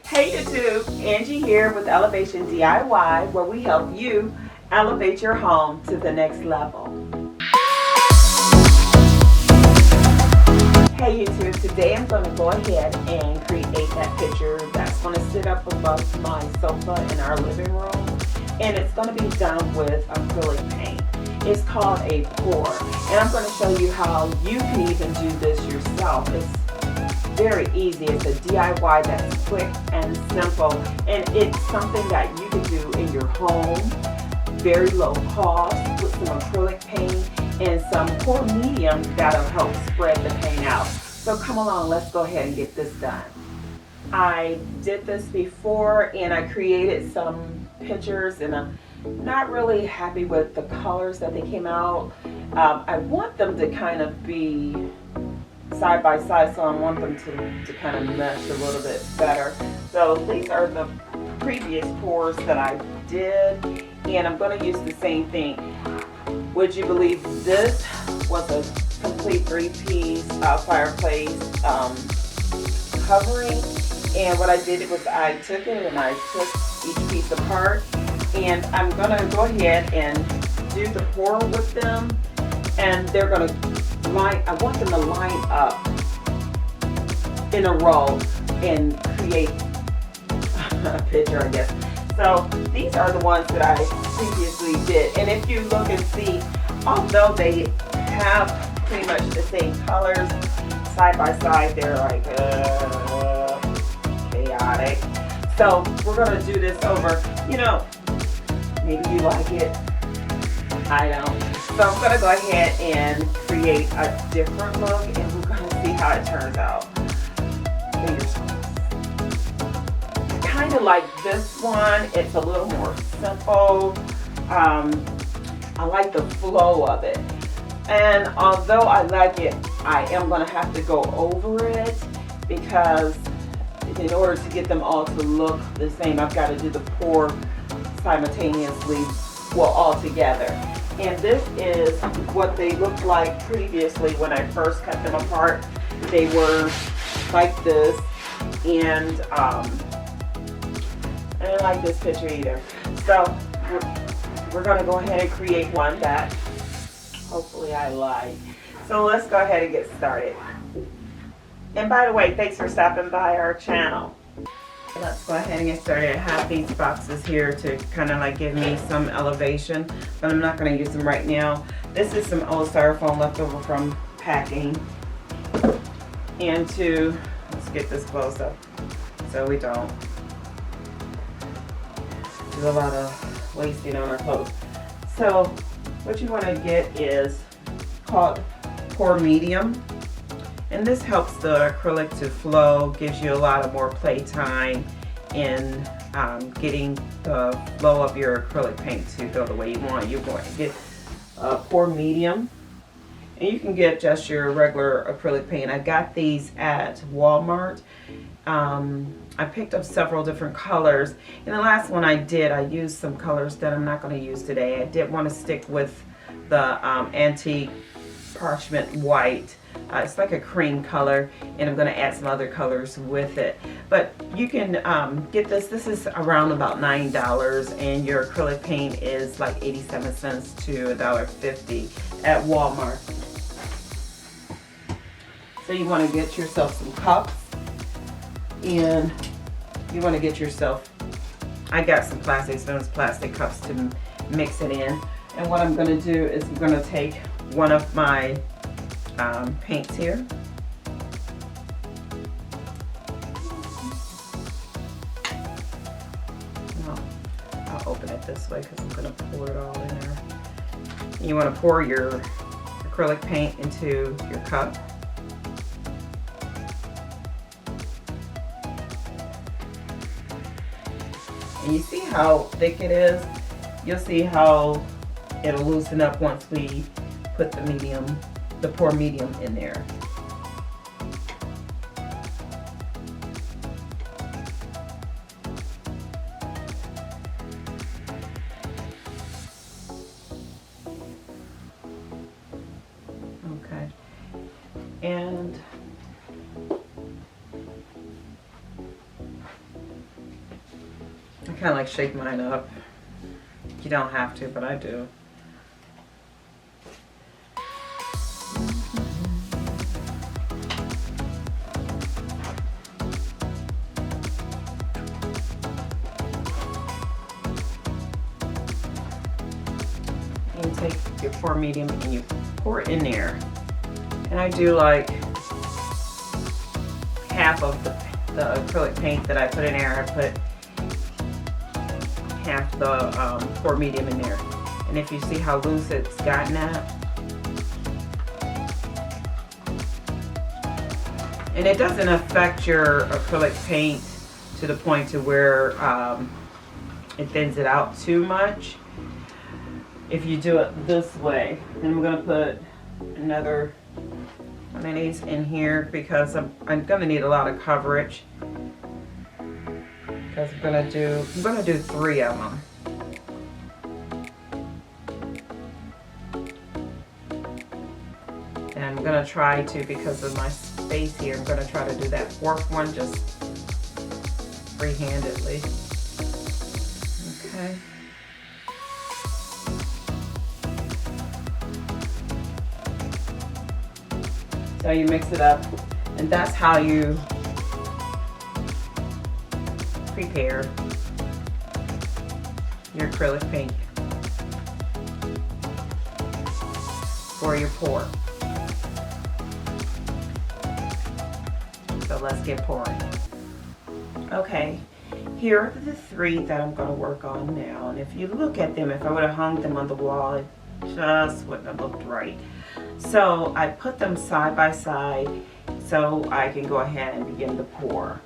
Hey YouTube, Angie here with Elevation DIY, where we help you elevate your home to the next level. Hey YouTube, today I'm going to go ahead and create that picture that's going to sit up above my sofa in our living room, and it's going to be done with acrylic paint. It's called a pour, and I'm going to show you how you can even do this yourself. It's very easy. It's a DIY that's quick and simple, and it's something that you can do in your home, very low cost, with some acrylic paint and some pour medium that'll help spread the paint out. So come along, let's go ahead and get this done. I did this before and I created some pictures, and I'm not really happy with the colors that they came out. I want them to kind of be side by side, so I want them to kind of mesh a little bit better. So these are the previous pours that I did, and I'm going to use the same thing. Would you believe this was a complete three-piece fireplace covering? And what I did was I took it and I took each piece apart, and I'm going to go ahead and do the pour with them, and they're going to I want them to line up in a row and create a picture, I guess. So these are the ones that I previously did, and if you look and see, although they have pretty much the same colors side by side, they're like chaotic. So we're going to do this over, maybe you like it, I don't. So I'm going to go ahead and create a different look, and we're going to see how it turns out. Fingers crossed. Kind of like this one, it's a little more simple. I like the flow of it. And although I like it, I am going to have to go over it, because in order to get them all to look the same, I've got to do the pour simultaneously, well, all together. And this is what they looked like previously when I first cut them apart. They were like this, and I didn't like this picture either. So we're going to go ahead and create one that hopefully I like. So let's go ahead and get started. And by the way, thanks for stopping by our channel. Let's go ahead and get started. I have these boxes here to kind of like give me some elevation, but I'm not going to use them right now. This is some old styrofoam left over from packing. And let's get this close up so we don't do a lot of wasting on our clothes. So what you want to get is called pour medium. And this helps the acrylic to flow, gives you a lot of more play time in getting the flow of your acrylic paint to go the way you want. You're going to get pour medium, and you can get just your regular acrylic paint. I got these at Walmart. I picked up several different colors. And the last one I did, I used some colors that I'm not going to use today. I did want to stick with the antique parchment white. It's like a cream color, and I'm going to add some other colors with it. But you can get this. This is around about $9, and your acrylic paint is like 87 cents to $1.50 at Walmart. So you want to get yourself some cups, and you want to get yourself, I got some plastic spoons, plastic cups to mix it in. And what I'm going to do is I'm going to take one of my paints here. I'll open it this way because I'm going to pour it all in there. You want to pour your acrylic paint into your cup. And you see how thick it is? You'll see how it'll loosen up once we put the pour medium in there. Okay. And kind of like shake mine up. You don't have to, but I do. You take your pour medium and you pour it in there. And I do like half of the acrylic paint that I put in there. I put half the pour medium in there. And if you see how loose it's gotten at. And it doesn't affect your acrylic paint to the point to where it thins it out too much. If you do it this way, and I'm gonna put another one of these in here because I'm gonna need a lot of coverage. Because I'm gonna do 3 of them. And I'm gonna try to, because of my space here, I'm gonna try to do that 4th one just free-handedly. Okay. So you mix it up, and that's how you prepare your acrylic paint for your pour. So let's get pouring. Okay, here are the 3 that I'm going to work on now, and if you look at them, if I would have hung them on the wall, it just wouldn't have looked right. So I put them side by side so I can go ahead and begin to pour.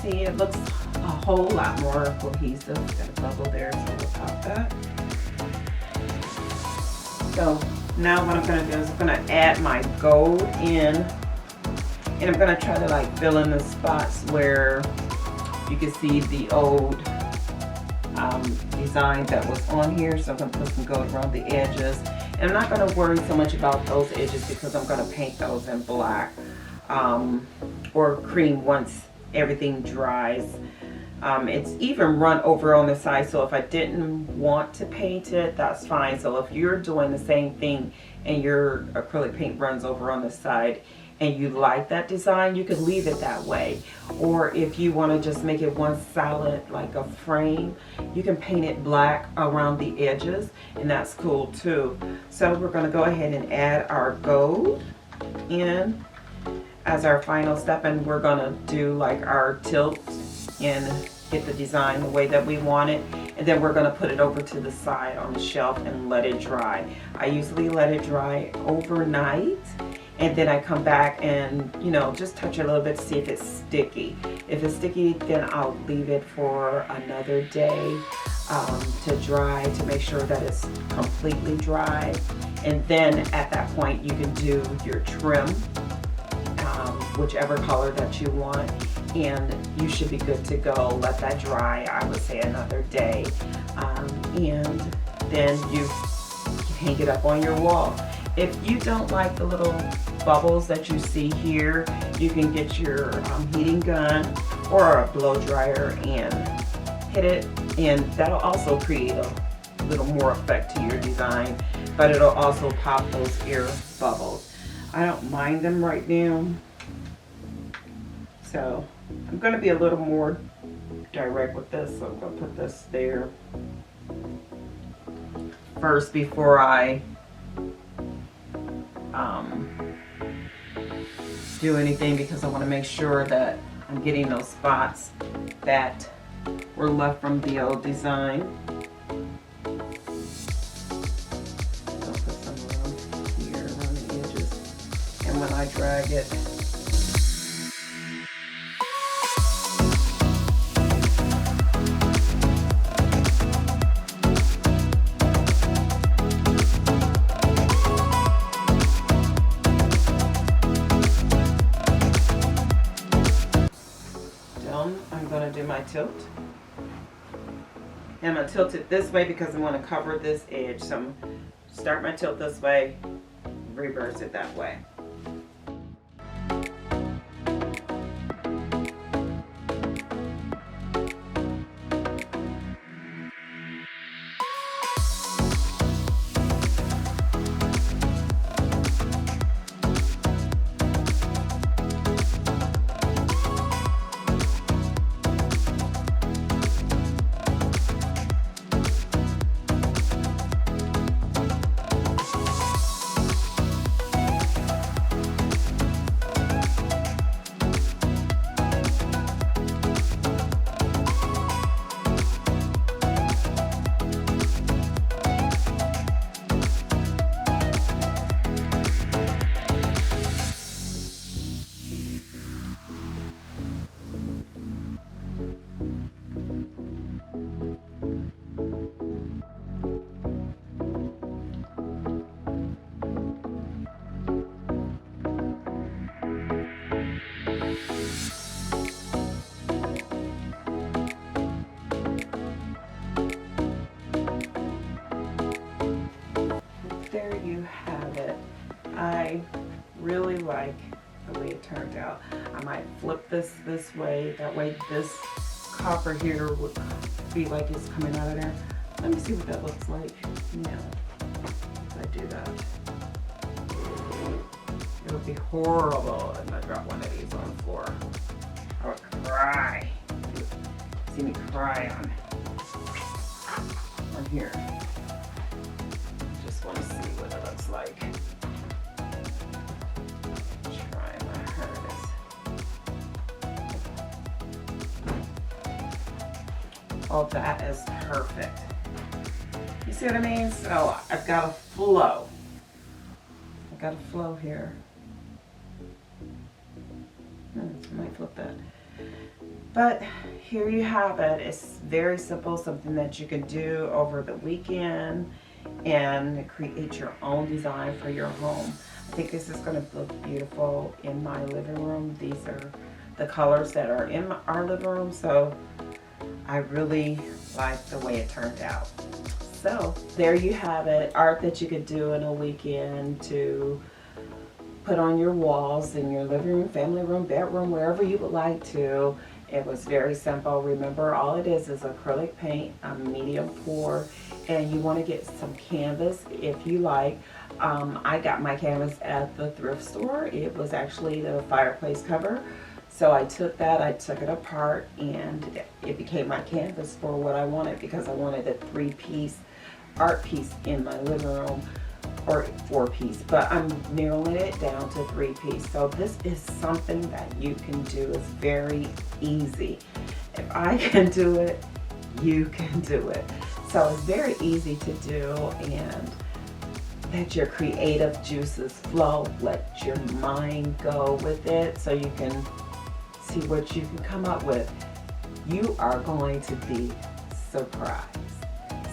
It looks a whole lot more cohesive. Got a bubble there, so we'll pop that. So now what I'm going to do is I'm going to add my gold in, and I'm going to try to like fill in the spots where you can see the old design that was on here. So I'm going to put some gold around the edges, and I'm not going to worry so much about those edges because I'm going to paint those in black or cream once everything dries. It's even run over on the side, so if I didn't want to paint it, that's fine. So if you're doing the same thing and your acrylic paint runs over on the side and you like that design, you could leave it that way. Or if you want to just make it one solid like a frame, you can paint it black around the edges, and that's cool too. So we're going to go ahead and add our gold in as our final step, and we're gonna do like our tilt in get the design the way that we want it. And then we're going to put it over to the side on the shelf and let it dry. I usually let it dry overnight, and then I come back and, you know, just touch it a little bit to see if it's sticky. If it's sticky, then I'll leave it for another day to dry, to make sure that it's completely dry. And then at that point you can do your trim, whichever color that you want, and you should be good to go. Let that dry, I would say another day, and then you hang it up on your wall. If you don't like the little bubbles that you see here, you can get your heating gun or a blow dryer and hit it, and that'll also create a little more effect to your design, but it'll also pop those air bubbles. I don't mind them right now, so I'm going to be a little more direct with this, so I'm going to put this there first before I do anything, because I want to make sure that I'm getting those spots that were left from the old design. I'll put some around here around the edges, and when I drag it, I'm going to do my tilt. And I'm going to tilt it this way because I want to cover this edge. So I'm going to start my tilt this way, reverse it that way. There you have it. I really like the way it turned out. I might flip this way, that way this copper here would be like it's coming out of there. Let me see what that looks like now if I do that. It would be horrible if I drop one of these on the floor. I would cry. See me cry on here. Just want to see what it looks like. Try my hardest. Oh, that is perfect. You see what I mean? So I've got a flow. I've got a flow here. I might flip that. But here you have it. It's very simple, something that you can do over the weekend and create your own design for your home. I think this is going to look beautiful in my living room. These are the colors that are in our living room, so I really like the way it turned out. So there you have it, art that you could do in a weekend to put on your walls in your living room, family room, bedroom, wherever you would like to. It was very simple. Remember, all it is acrylic paint, medium pour, and you want to get some canvas if you like. I got my canvas at the thrift store. It was actually the fireplace cover. So I took that, I took it apart, and it became my canvas for what I wanted, because I wanted a 3-piece art piece in my living room, or 4-piece, but I'm narrowing it down to 3-piece. So this is something that you can do. It's very easy. If I can do it, you can do it. So it's very easy to do, and let your creative juices flow. Let your mind go with it so you can see what you can come up with. You are going to be surprised.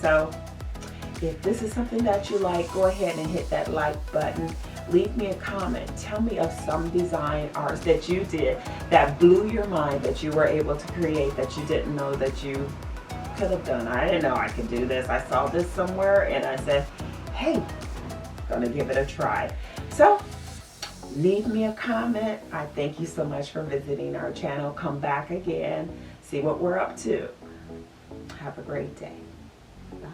So if this is something that you like, go ahead and hit that like button. Leave me a comment. Tell me of some design arts that you did that blew your mind, that you were able to create, that you didn't know that you could have done. I didn't know I could do this. I saw this somewhere and I said, hey, gonna give it a try. So leave me a comment. I thank you so much for visiting our channel. Come back again, see what we're up to. Have a great day. Bye.